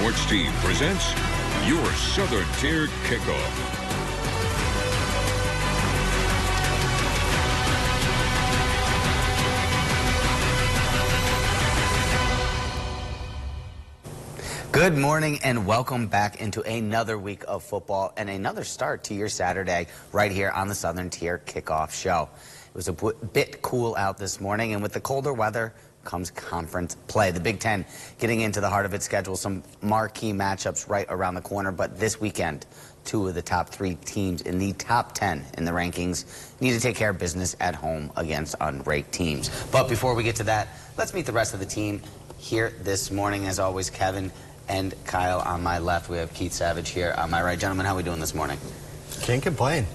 Sports Team presents your Southern Tier Kickoff. Good morning and welcome back into another week of football and another start to your Saturday right here on the Southern Tier Kickoff Show. It was a bit cool out this morning, and with the colder weather comes conference play. The Big Ten getting into the heart of its schedule, some marquee matchups right around the corner, but this weekend, two of the top three teams in the top 10 in the rankings need to take care of business at home against unranked teams. But before we get to that, let's meet the rest of the team here this morning. As always, Kevin and Kyle on my left. We have Keith Savage here on my right. Gentlemen, how are we doing this morning? Can't complain.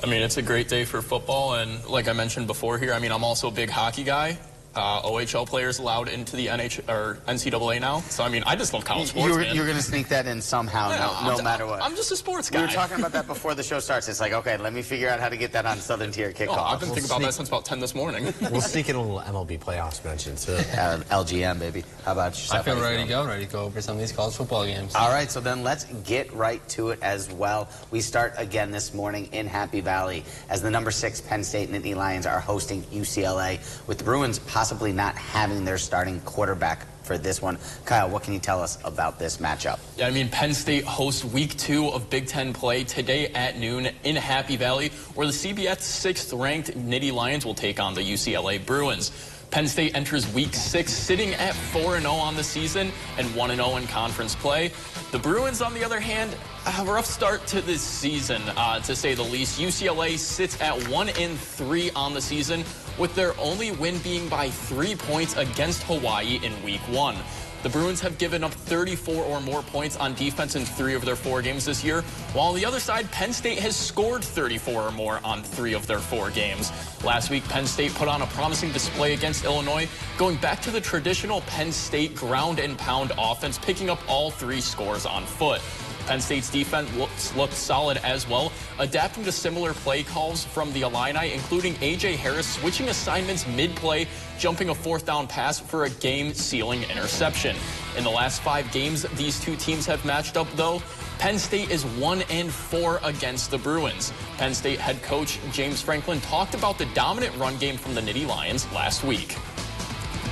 I mean, it's a great day for football, and like I mentioned before here, I mean, I'm also a big hockey guy. OHL players allowed into the NCAA now. So, I mean, I just love college sports, man. You're going to sneak that in somehow, no matter what. I'm just a sports guy. We were talking about that before the show starts. It's like, okay, let me figure out how to get that on Southern Tier Kickoff. Oh, I've been thinking about that since about 10 this morning. We'll sneak in a little MLB playoffs mention, too. LGM, baby. How about yourself? I feel ready to go over some of these college football games. All right, so then let's get right to it as well. We start again this morning in Happy Valley as the number 6 Penn State Nittany Lions are hosting UCLA, with the Bruins possibly not having their starting quarterback for this one. Kyle, what can you tell us about this matchup? Yeah, I mean, Penn State hosts week 2 of Big Ten play today at noon in Happy Valley, where the CBS 6th-ranked Nittany Lions will take on the UCLA Bruins. Penn State enters week 6 sitting at 4-0 on the season and 1-0 in conference play. The Bruins, on the other hand, a rough start to this season, to say the least. UCLA sits at 1-3 on the season, with their only win being by 3 points against Hawaii in week 1. The Bruins have given up 34 or more points on defense in 3 of their 4 games this year, while on the other side, Penn State has scored 34 or more on 3 of their 4 games. Last week, Penn State put on a promising display against Illinois, going back to the traditional Penn State ground and pound offense, picking up all 3 scores on foot. Penn State's defense looked solid as well, adapting to similar play calls from the Illini, including A.J. Harris switching assignments mid-play, jumping a 4th down pass for a game-sealing interception. In the last 5 games these two teams have matched up, though, Penn State is 1-4 against the Bruins. Penn State head coach James Franklin talked about the dominant run game from the Nittany Lions last week.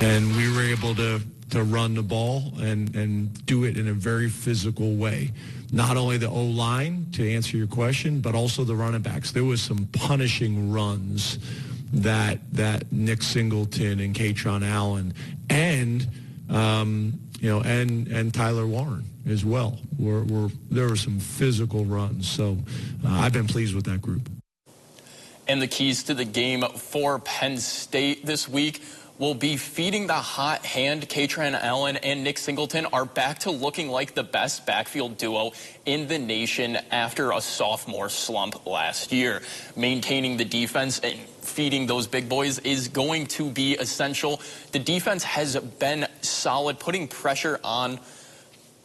And we were able to run the ball and do it in a very physical way. Not only the O-line, to answer your question, but also the running backs. There was some punishing runs that Nick Singleton and Katron Allen and Tyler Warren as well. There were some physical runs. So I've been pleased with that group. And the keys to the game for Penn State this week will be feeding the hot hand. Katron Allen and Nick Singleton are back to looking like the best backfield duo in the nation after a sophomore slump last year. Maintaining the defense and feeding those big boys is going to be essential. The defense has been solid, putting pressure on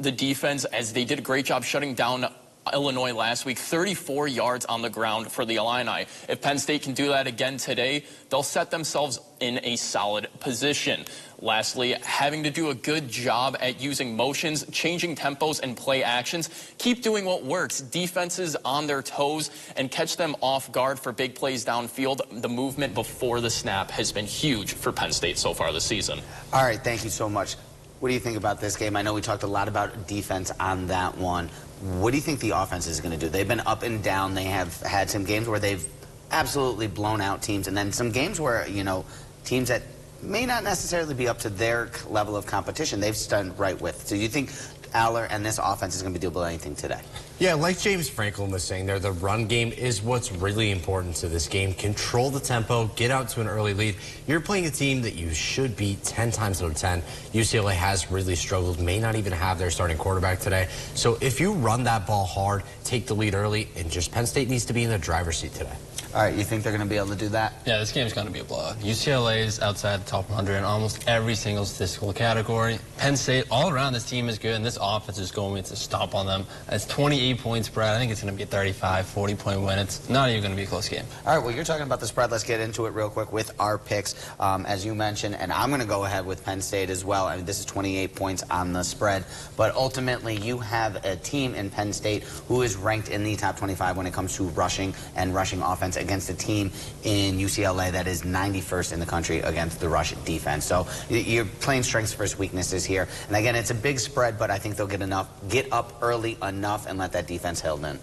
the defense as they did a great job shutting down Illinois last week. 34 yards on the ground for the Illini. If Penn State can do that again today, they'll set themselves in a solid position. Lastly, having to do a good job at using motions, changing tempos, and play actions. Keep doing what works. Defenses on their toes and catch them off guard for big plays downfield. The movement before the snap has been huge for Penn State so far this season. All right, thank you so much. What do you think about this game? I know we talked a lot about defense on that one. What do you think the offense is going to do? They've been up and down. They have had some games where they've absolutely blown out teams, and then some games where, teams that may not necessarily be up to their level of competition, they've stood right with. So do you think Aller and this offense is going to be able to do anything today? Yeah, like James Franklin was saying there, the run game is what's really important to this game. Control the tempo, get out to an early lead. You're playing a team that you should beat 10 times out of 10. UCLA has really struggled, may not even have their starting quarterback today. So if you run that ball hard, take the lead early, and just Penn State needs to be in the driver's seat today. All right, you think they're going to be able to do that? Yeah, this game's going to be a blowout. UCLA is outside the top 100 in almost every single statistical category. Penn State, all around, this team is good, and this offense is going to stomp on them. It's 28-point spread. I think it's going to be a 35, 40-point win. It's not even going to be a close game. All right, well, you're talking about the spread. Let's get into it real quick with our picks, as you mentioned, and I'm going to go ahead with Penn State as well. I mean, this is 28 points on the spread, but ultimately you have a team in Penn State who is ranked in the top 25 when it comes to rushing and rushing offense against a team in UCLA that is 91st in the country against the rush defense. So you're playing strengths versus weaknesses here. And again, it's a big spread, but I think they'll get up early enough and let that defense hold in.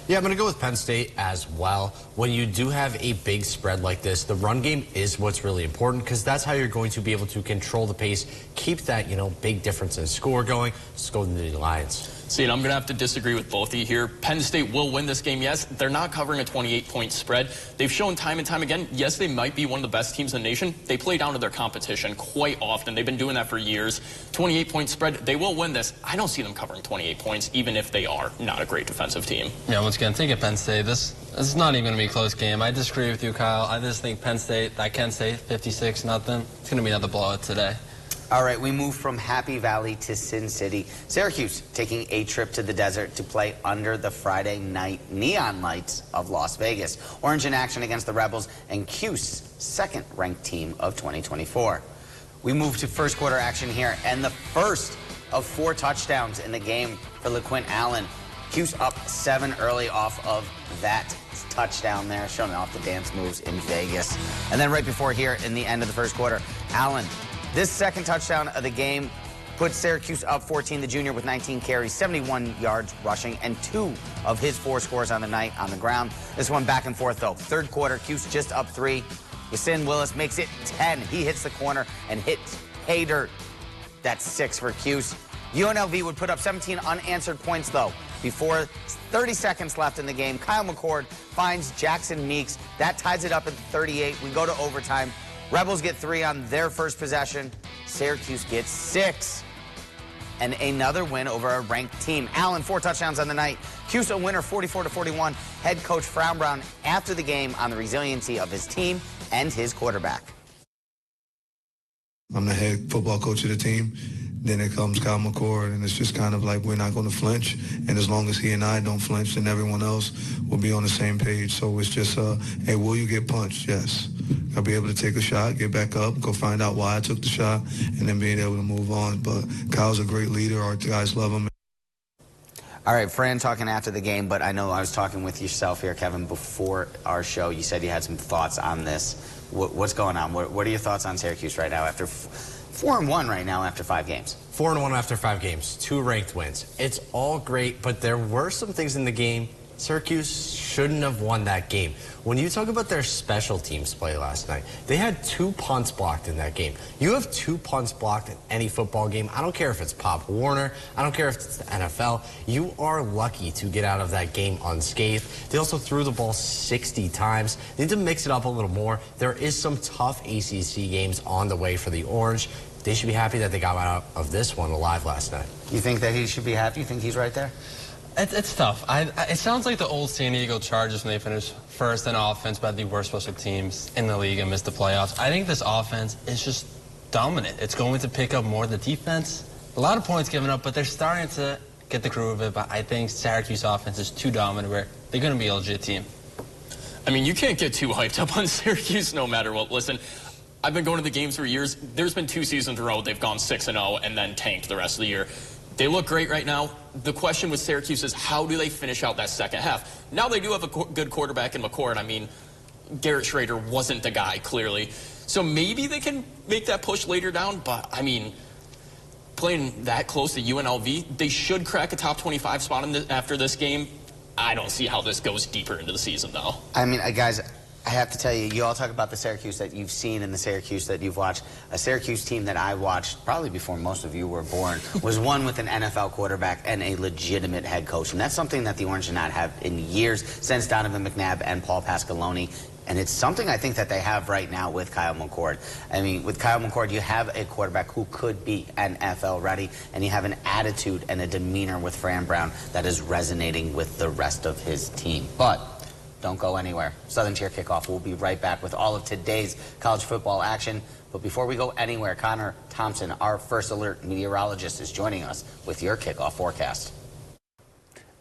Yeah, I'm going to go with Penn State as well. When you do have a big spread like this, the run game is what's really important because that's how you're going to be able to control the pace, keep that, big difference in score going. Just go to the Lions. See, and I'm going to have to disagree with both of you here. Penn State will win this game, yes. They're not covering a 28-point spread. They've shown time and time again, yes, they might be one of the best teams in the nation. They play down to their competition quite often. They've been doing that for years. 28-point spread, they will win this. I don't see them covering 28 points, even if they are not a great defensive team. Yeah, once again, think of Penn State. This is not even going to be a close game. I disagree with you, Kyle. I just think Penn State, I can say 56-0. It's going to be another blowout today. All right, we move from Happy Valley to Sin City. Syracuse taking a trip to the desert to play under the Friday night neon lights of Las Vegas. Orange in action against the Rebels and Cuse, second-ranked team of 2024. We move to first quarter action here, and the first of 4 touchdowns in the game for Quinn Allen. Cuse up 7 early off of that touchdown there, showing off the dance moves in Vegas. And then right before here, in the end of the first quarter, Allen, this second touchdown of the game puts Syracuse up 14. The junior with 19 carries, 71 yards rushing, and 2 of his 4 scores on the night on the ground. This one back and forth, though. Third quarter, Cuse just up 3. Yasin Willis makes it 10. He hits the corner and hits pay dirt. That's 6 for Cuse. UNLV would put up 17 unanswered points, though. Before 30 seconds left in the game, Kyle McCord finds Jackson Meeks. That ties it up at 38. We go to overtime. Rebels get 3 on their first possession. Syracuse gets 6. And another win over a ranked team. Allen, 4 touchdowns on the night. Cuse a winner, 44-41. Head coach Frown Brown after the game on the resiliency of his team and his quarterback. I'm the head football coach of the team. Then it comes Kyle McCord, and it's just kind of like we're not going to flinch. And as long as he and I don't flinch, then everyone else will be on the same page. So it's just, hey, will you get punched? Yes. I'll be able to take a shot, get back up, go find out why I took the shot, and then being able to move on. But Kyle's a great leader. Our guys love him. All right, Fran talking after the game, but I know I was talking with yourself here, Kevin, before our show. You said you had some thoughts on this. What's going on? What are your thoughts on Syracuse right now after 4-1 right now after 5 games? 4-1 after 5 games, 2 ranked wins. It's all great, but there were some things in the game. Syracuse shouldn't have won that game. When you talk about their special teams play last night, they had 2 punts blocked in that game. You have 2 punts blocked in any football game. I don't care if it's Pop Warner. I don't care if it's the NFL. You are lucky to get out of that game unscathed. They also threw the ball 60 times. They need to mix it up a little more. There is some tough ACC games on the way for the Orange. They should be happy that they got out of this one alive last night. You think that he should be happy? You think he's right there? It's tough. It sounds like the old San Diego Chargers when they finished first in offense, but the worst special teams in the league and missed the playoffs. I think this offense is just dominant. It's going to pick up more of the defense. A lot of points given up, but they're starting to get the groove of it. But I think Syracuse offense is too dominant where they're going to be a legit team. I mean, you can't get too hyped up on Syracuse no matter what. Listen, I've been going to the games for years. There's been 2 seasons in a row they've gone 6-0 and then tanked the rest of the year. They look great right now. The question with Syracuse is how do they finish out that second half? Now they do have a good quarterback in McCord. I mean, Garrett Schrader wasn't the guy, clearly. So maybe they can make that push later down. But, I mean, playing that close to UNLV, they should crack a top 25 spot after this game. I don't see how this goes deeper into the season, though. I mean, guys, I have to tell you, you all talk about the Syracuse that you've seen and the Syracuse that you've watched. A Syracuse team that I watched probably before most of you were born was one with an NFL quarterback and a legitimate head coach. And that's something that the Orange did not have in years since Donovan McNabb and Paul Pasqualoni. And it's something I think that they have right now with Kyle McCord. I mean, with Kyle McCord, you have a quarterback who could be NFL ready, and you have an attitude and a demeanor with Fran Brown that is resonating with the rest of his team. But Don't go anywhere. Southern Tier Kickoff will be right back with all of today's college football action. But before we go anywhere, Connor Thompson, our First Alert meteorologist, is joining us with your kickoff forecast.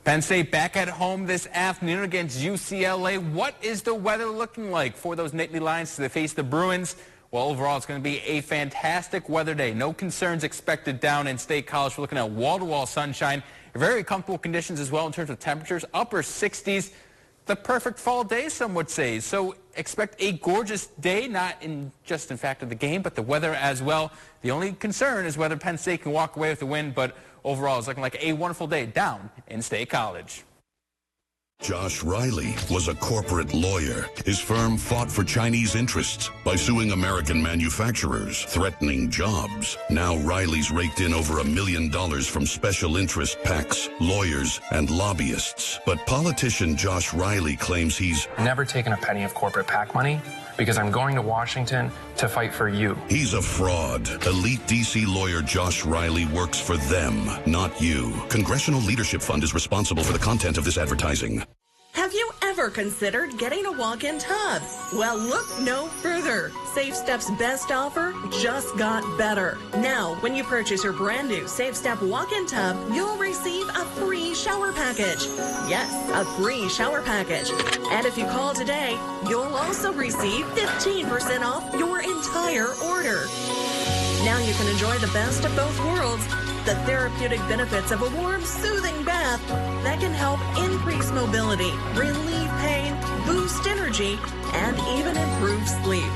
Penn State back at home this afternoon against UCLA. What is the weather looking like for those Nittany Lions to face the Bruins? Well, overall, it's going to be a fantastic weather day. No concerns expected down in State College. We're looking at wall-to-wall sunshine. Very comfortable conditions as well in terms of temperatures. Upper 60s. The perfect fall day, some would say. So expect a gorgeous day, not just in fact of the game, but the weather as well. The only concern is whether Penn State can walk away with the win, but overall, it's looking like a wonderful day down in State College. Josh Riley was a corporate lawyer. His firm fought for Chinese interests by suing American manufacturers, threatening jobs. Now Riley's raked in over $1 million from special interest PACs, lawyers, and lobbyists. But politician Josh Riley claims he's never taken a penny of corporate PAC money because I'm going to Washington to fight for you. He's a fraud. Elite D.C. lawyer Josh Riley works for them, not you. Congressional Leadership Fund is responsible for the content of this advertising. Have you ever considered getting a walk-in tub? Well, look no further. Safe Step's best offer just got better. Now, when you purchase your brand new Safe Step walk-in tub, you'll receive a free shower package. Yes, a free shower package. And if you call today, you'll also receive 15% off your entire order. Now you can enjoy the best of both worlds. The therapeutic benefits of a warm, soothing bath that can help increase mobility, relieve pain, boost energy, and even improve sleep.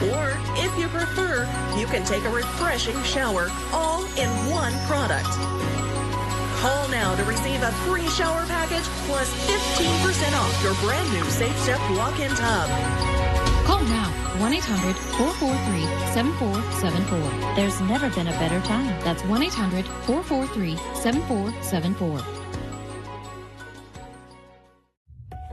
Or, if you prefer, you can take a refreshing shower all in one product. Call now to receive a free shower package plus 15% off your brand new Safe Step walk-in tub. Call now, 1-800-443-7474. There's never been a better time. That's 1-800-443-7474.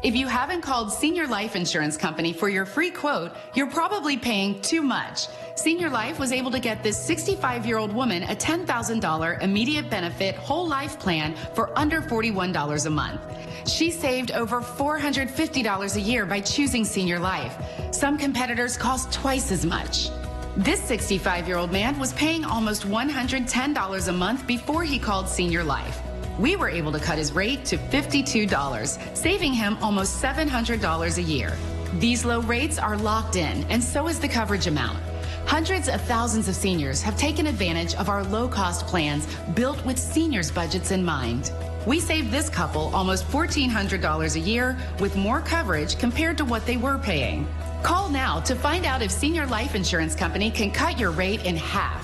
If you haven't called Senior Life Insurance Company for your free quote, you're probably paying too much. Senior Life was able to get this 65-year-old woman a $10,000 immediate benefit whole life plan for under $41 a month. She saved over $450 a year by choosing Senior Life. Some competitors cost twice as much. This 65-year-old man was paying almost $110 a month before he called Senior Life. We were able to cut his rate to $52, saving him almost $700 a year. These low rates are locked in, and so is the coverage amount. Hundreds of thousands of seniors have taken advantage of our low-cost plans built with seniors' budgets in mind. We saved this couple almost $1,400 a year with more coverage compared to what they were paying. Call now to find out if Senior Life Insurance Company can cut your rate in half.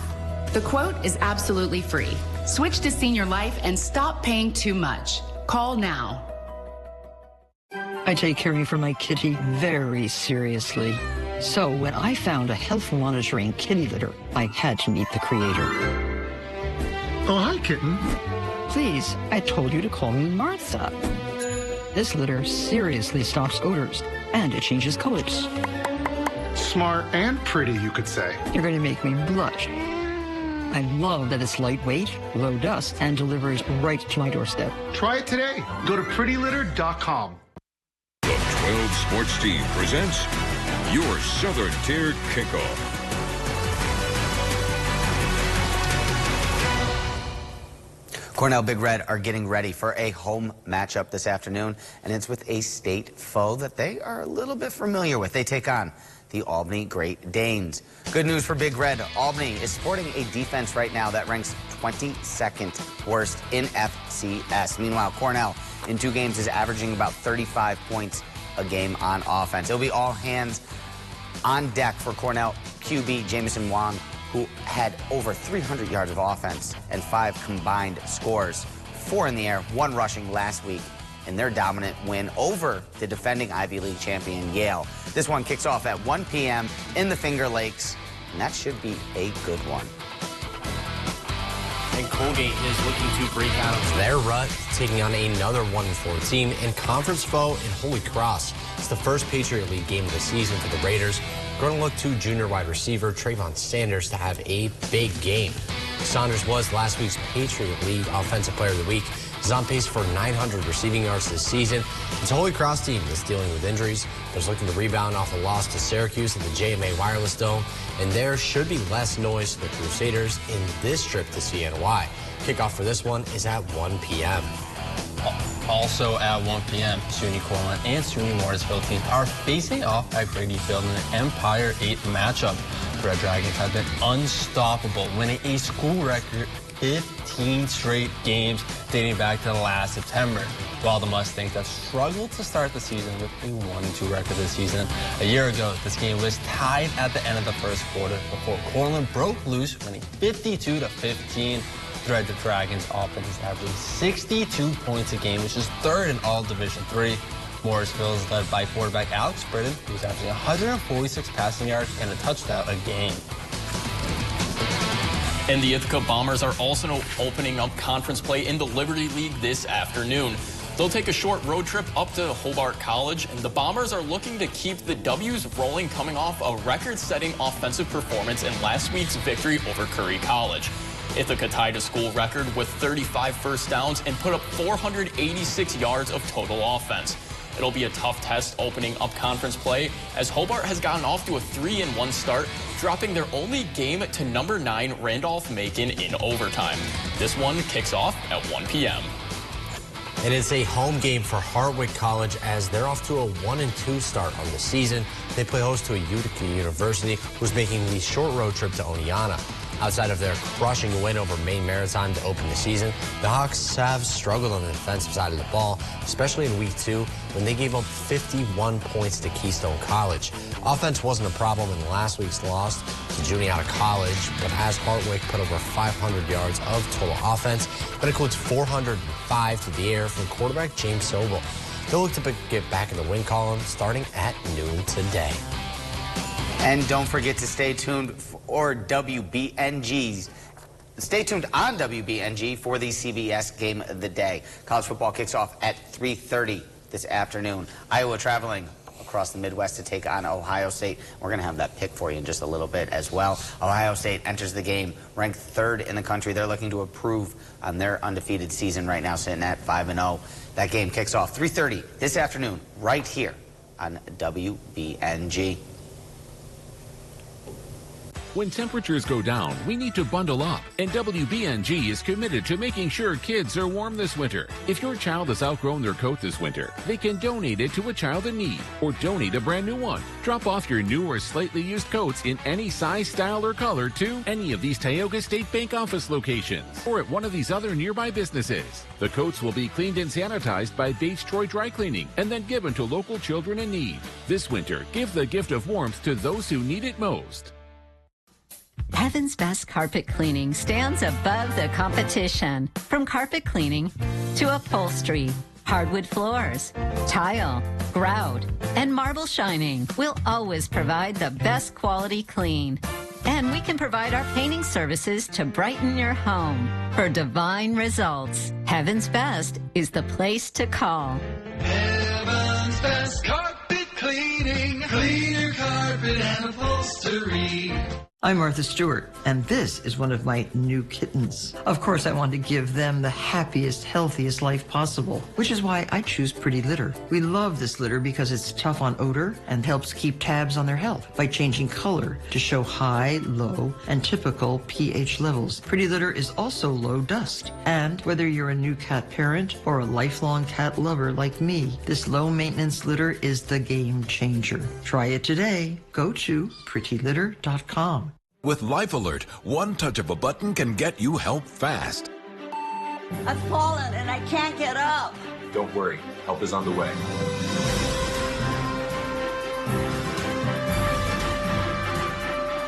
The quote is absolutely free. Switch to Senior Life and stop paying too much. Call now. I take caring for my kitty very seriously. So when I found a health monitoring kitty litter, I had to meet the creator. Oh, hi, kitten. Please, I told you to call me Martha. This litter seriously stops odors, and it changes colors. Smart and pretty, you could say. You're going to make me blush. I love that it's lightweight, low dust, and delivers right to my doorstep. Try it today. Go to prettylitter.com. The 12 Sports Team presents your Southern Tier Kickoff. Cornell Big Red are getting ready for a home matchup this afternoon, and it's with a state foe that they are a little bit familiar with. They take on the Albany Great Danes. Good news for Big Red. Albany is sporting a defense right now that ranks 22nd worst in FCS. Meanwhile, Cornell in 2 games is averaging about 35 points a game on offense. It'll be all hands on deck for Cornell QB Jamison Wong, who had over 300 yards of offense and 5 combined scores, 4 in the air, 1 rushing last week in their dominant win over the defending Ivy League champion Yale. This one kicks off at 1 p.m. in the Finger Lakes, and that should be a good one. And Colgate is looking to break out of their rut, taking on another 1-4 team and conference foe in Holy Cross. the first Patriot League game of the season for the Raiders. Going to look to junior wide receiver Trayvon Sanders to have a big game. Saunders was last week's Patriot League Offensive Player of the Week. He's on pace for 900 receiving yards this season. His Holy Cross team is dealing with injuries, but is looking to rebound off a loss to Syracuse at the JMA Wireless Dome, and there should be less noise to the Crusaders in this trip to CNY. Kickoff for this one is at 1 p.m. Also at 1 p.m., SUNY Cortland and SUNY Morrisville teams are facing off at Grady Field in an Empire 8 matchup. The Red Dragons have been unstoppable, winning a school record 15 straight games dating back to last September, while the Mustangs have struggled to start the season with a 1-2 record this season. A year ago, this game was tied at the end of the first quarter before Cortland broke loose, winning 52-15. The Dragons offense is averaging 62 points a game, which is third in all Division III. Morrisville is led by quarterback Alex Britton, who's averaging 146 passing yards and a touchdown a game. And the Ithaca Bombers are also opening up conference play in the Liberty League this afternoon. They'll take a short road trip up to Hobart College, and the Bombers are looking to keep the W's rolling, coming off a record-setting offensive performance in last week's victory over Curry College. Ithaca tied a school record with 35 first downs and put up 486 yards of total offense. It'll be a tough test opening up conference play, as Hobart has gotten off to a 3-1 start, dropping their only game to number 9 Randolph-Macon in overtime. This one kicks off at 1 p.m. It is a home game for Hartwick College as they're off to a 1-2 start on the season. They play host to a Utica University, who's making the short road trip to Oneonta. Outside of their crushing win over Maine Maritime to open the season, the Hawks have struggled on the defensive side of the ball, especially in Week 2 when they gave up 51 points to Keystone College. Offense wasn't a problem in last week's loss to Juniata College, but as Hartwick put over 500 yards of total offense, that includes 405 to the air from quarterback James Sobel. They'll look to get back in the win column starting at noon today. And don't forget to stay tuned for WBNG's. Stay tuned on WBNG for the CBS Game of the Day. College football kicks off at 3:30 this afternoon. Iowa traveling across the Midwest to take on Ohio State. We're going to have that pick for you in just a little bit as well. Ohio State enters the game ranked 3rd in the country. They're looking to improve on their undefeated season right now, sitting at 5-0. That game kicks off 3:30 this afternoon right here on WBNG. When temperatures go down, we need to bundle up, and WBNG is committed to making sure kids are warm this winter. If your child has outgrown their coat this winter, they can donate it to a child in need or donate a brand new one. Drop off your new or slightly used coats in any size, style, or color to any of these Tioga State Bank office locations or at one of these other nearby businesses. The coats will be cleaned and sanitized by Bates Troy Dry Cleaning and then given to local children in need. This winter, give the gift of warmth to those who need it most. Heaven's Best Carpet Cleaning stands above the competition. From carpet cleaning to upholstery, hardwood floors, tile, grout, and marble shining, we'll always provide the best quality clean. And we can provide our painting services to brighten your home. For divine results, Heaven's Best is the place to call. Heaven's Best Carpet Cleaning. Clean your carpet and upholstery. I'm Martha Stewart, and this is one of my new kittens. Of course, I want to give them the happiest, healthiest life possible, which is why I choose Pretty Litter. We love this litter because it's tough on odor and helps keep tabs on their health by changing color to show high, low, and typical pH levels. Pretty Litter is also low dust. And whether you're a new cat parent or a lifelong cat lover like me, this low-maintenance litter is the game changer. Try it today. Go to prettylitter.com. With Life Alert, one touch of a button can get you help fast. I've fallen and I can't get up. Don't worry, help is on the way.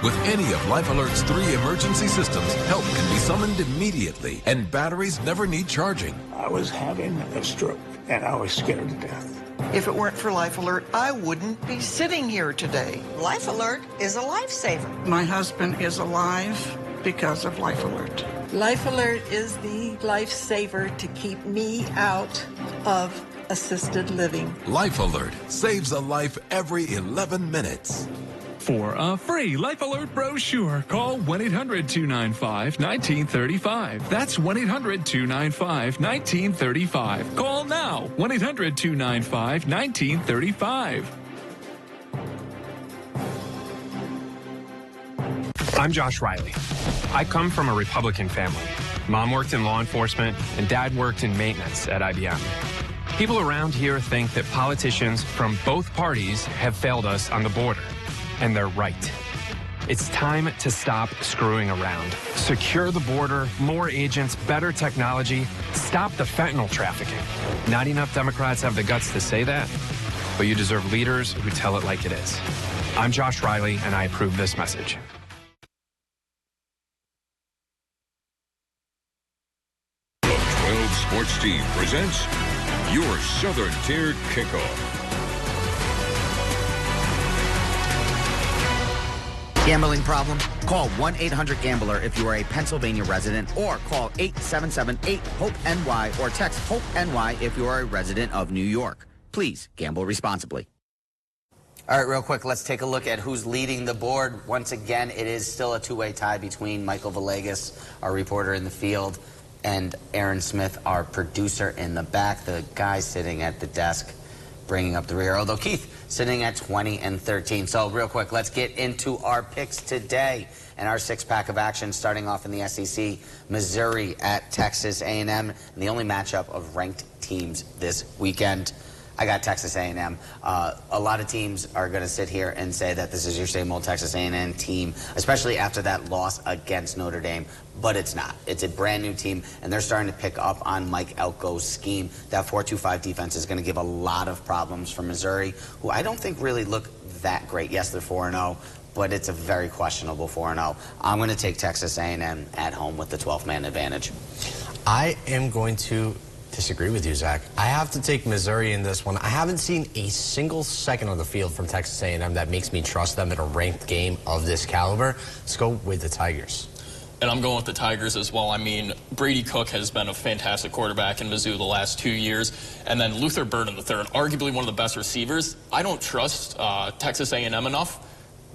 With any of Life Alert's 3 emergency systems, help can be summoned immediately, and batteries never need charging. I was having a stroke, and I was scared to death. If it weren't for Life Alert, I wouldn't be sitting here today. Life Alert is a lifesaver. My husband is alive because of Life Alert. Life Alert is the lifesaver to keep me out of assisted living. Life Alert saves a life every 11 minutes. For a free Life Alert brochure, call 1-800-295-1935. That's 1-800-295-1935. Call now. 1-800-295-1935. I'm Josh Riley. I come from a Republican family. Mom worked in law enforcement and Dad worked in maintenance at IBM. People around here think that politicians from both parties have failed us on the border. And they're right. It's time to stop screwing around. Secure the border, more agents, better technology, stop the fentanyl trafficking. Not enough Democrats have the guts to say that, but you deserve leaders who tell it like it is. I'm Josh Riley, and I approve this message. The 12 Sports Team presents your Southern Tier Kickoff. Gambling problem? Call 1-800-GAMBLER if you are a Pennsylvania resident, or call 877-8-HOPE-NY or text HOPE-NY if you are a resident of New York. Please gamble responsibly. All right, real quick, let's take a look at who's leading the board. Once again, it is still a two-way tie between Michael Villegas, our reporter in the field, and Aaron Smith, our producer in the back, the guy sitting at the desk bringing up the rear, although Keith sitting at 20 and 13. So real quick, let's get into our picks today and our six-pack of action, starting off in the SEC, Missouri at Texas A&M, and the only matchup of ranked teams this weekend. I got Texas A&M. A lot of teams are going to sit here and say that this is your same old Texas A&M team, especially after that loss against Notre Dame, but it's not. It's a brand new team, and they're starting to pick up on Mike Elko's scheme. That 4-2-5 defense is going to give a lot of problems for Missouri, who I don't think really look that great. Yes, they're 4-0, but it's a very questionable 4-0. I'm going to take Texas A&M at home with the 12-man advantage. I am going to disagree with you, Zach. I have to take Missouri in this one. I haven't seen a single second on the field from Texas A&M that makes me trust them in a ranked game of this caliber. Let's go with the Tigers. And I'm going with the Tigers as well. I mean, Brady Cook has been a fantastic quarterback in Mizzou the last 2 years. And then Luther Burden III, arguably one of the best receivers. I don't trust Texas A&M enough.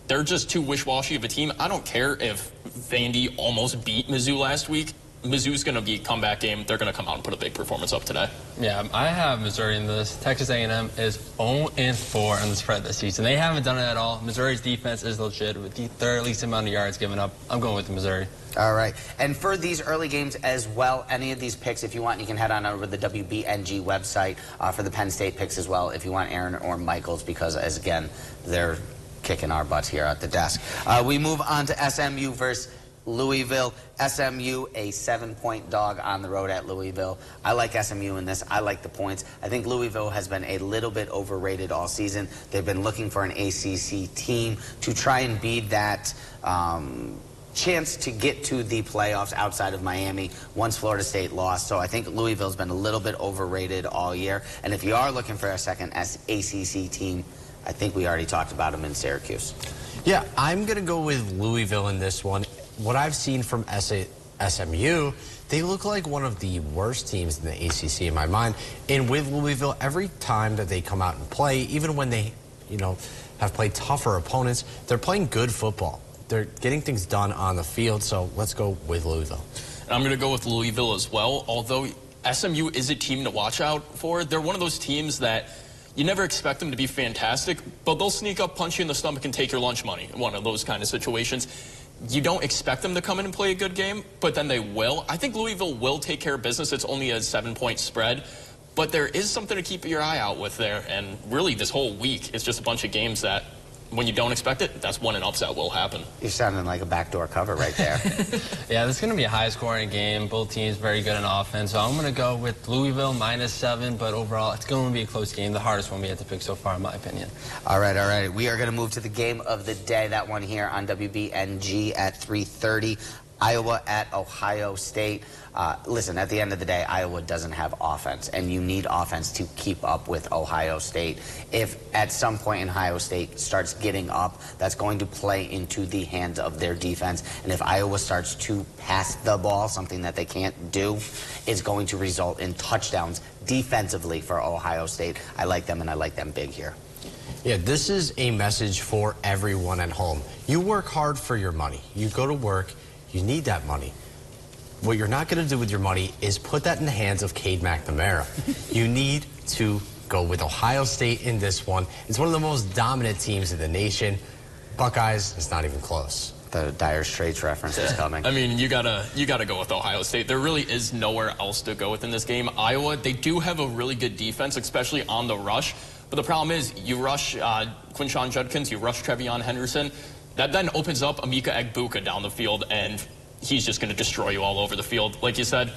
They're just too wish-washy of a team. I don't care if Vandy almost beat Mizzou last week. Mizzou's going to be a comeback game. They're going to come out and put a big performance up today. Yeah, I have Missouri in this. Texas A&M is 0-4 on the spread this season. They haven't done it at all. Missouri's defense is legit with the third least amount of yards given up. I'm going with Missouri. All right. And for these early games as well, any of these picks, if you want, you can head on over to the WBNG website for the Penn State picks as well, if you want Aaron or Michael's, because, as again, they're kicking our butts here at the desk. We move on to SMU versus Louisville. SMU, a 7-point dog on the road at Louisville. I like SMU in this. I like the points. I think Louisville has been a little bit overrated all season. They've been looking for an ACC team to try and be that chance to get to the playoffs outside of Miami once Florida State lost. So I think Louisville's been a little bit overrated all year. And if you are looking for a second ACC team, I think we already talked about them in Syracuse. Yeah, I'm going to go with Louisville in this one. What I've seen from SMU, they look like one of the worst teams in the ACC in my mind. And with Louisville, every time that they come out and play, even when they, have played tougher opponents, they're playing good football. They're getting things done on the field, so let's go with Louisville. And I'm going to go with Louisville as well, although SMU is a team to watch out for. They're one of those teams that you never expect them to be fantastic, but they'll sneak up, punch you in the stomach, and take your lunch money. One of those kind of situations. You don't expect them to come in and play a good game, but then they will. I think Louisville will take care of business. It's only a 7-point spread, but there is something to keep your eye out with there. And really, this whole week, it's just a bunch of games that, when you don't expect it, that's when an upset will happen. You're sounding like a backdoor cover right there. Yeah, this is going to be a high-scoring game. Both teams very good in offense. So I'm going to go with Louisville -7, but overall, it's going to be a close game. The hardest one we had to pick so far, in my opinion. All right, all right. We are going to move to the game of the day. That one here on WBNG at 3:30. Iowa at Ohio State. Listen, at the end of the day, Iowa doesn't have offense, and you need offense to keep up with Ohio State. If at some point Ohio State starts getting up, that's going to play into the hands of their defense. And if Iowa starts to pass the ball, something that they can't do, is going to result in touchdowns defensively for Ohio State. I like them, and I like them big here. Yeah, this is a message for everyone at home. You work hard for your money. You go to work, you need that money. What you're not going to do with your money is put that in the hands of Cade McNamara. You need to go with Ohio State in this one. It's one of the most dominant teams in the nation. Buckeyes, it's not even close. The Dire Straits reference is coming. I mean, you gotta go with Ohio State. There really is nowhere else to go with in this game. Iowa, they do have a really good defense, especially on the rush. But the problem is, you rush Quinshon Judkins, you rush Trevion Henderson. That then opens up Emeka Egbuka down the field, and he's just going to destroy you all over the field. Like you said,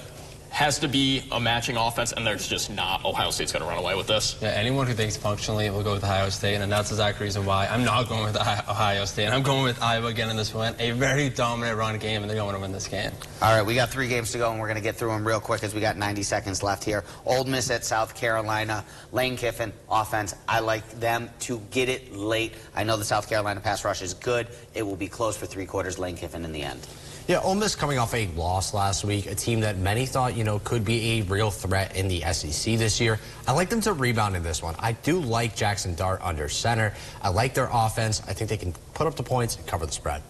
has to be a matching offense, and there's just not. Ohio State's going to run away with this. Yeah, anyone who thinks functionally will go with Ohio State, and that's the exact reason why I'm not going with Ohio State. I'm going with Iowa again in this one. A very dominant run game, and they're going to win this game. All right, we got 3 games to go, and we're going to get through them real quick as we got 90 seconds left here. Ole Miss at South Carolina. Lane Kiffin, offense. I like them to get it late. I know the South Carolina pass rush is good. It will be close for 3 quarters. Lane Kiffin in the end. Yeah, Ole Miss coming off a loss last week, a team that many thought, could be a real threat in the SEC this year. I like them to rebound in this one. I do like Jackson Dart under center. I like their offense. I think they can put up the points and cover the spread.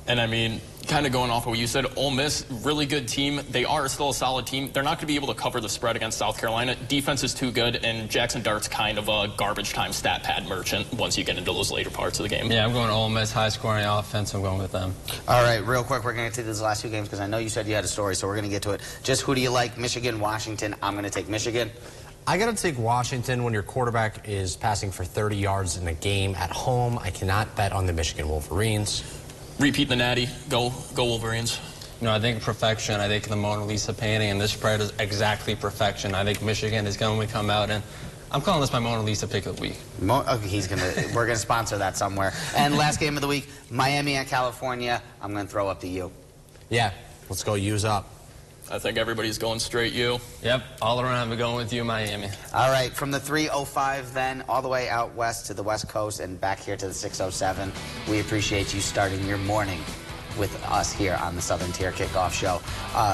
And I mean, kind of going off of what you said, Ole Miss, really good team. They are still a solid team. They're not going to be able to cover the spread against South Carolina. Defense is too good, and Jackson Dart's kind of a garbage time stat pad merchant once you get into those later parts of the game. Yeah, I'm going Ole Miss, high scoring offense. I'm going with them. All right, real quick, we're going to get to these last 2 games because I know you said you had a story, so we're going to get to it. Just who do you like? Michigan, Washington. I'm going to take Michigan. I got to take Washington when your quarterback is passing for 30 yards in a game at home. I cannot bet on the Michigan Wolverines. Repeat the natty. Go Wolverines. I think perfection. I think the Mona Lisa painting, and this spread is exactly perfection. I think Michigan is going to come out, and I'm calling this my Mona Lisa pick of the week. Okay, we're going to sponsor that somewhere. And last game of the week, Miami at California. I'm going to throw up the U. Yeah, let's go U's up. I think everybody's going straight U. Yep, all around, we're going with you, Miami. All right, from the 305 then, all the way out west to the West Coast and back here to the 607, we appreciate you starting your morning with us here on the Southern Tier Kickoff Show.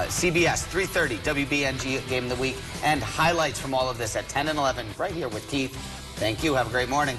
CBS 3:30 WBNG Game of the Week, and highlights from all of this at 10 and 11 right here with Keith. Thank you. Have a great morning.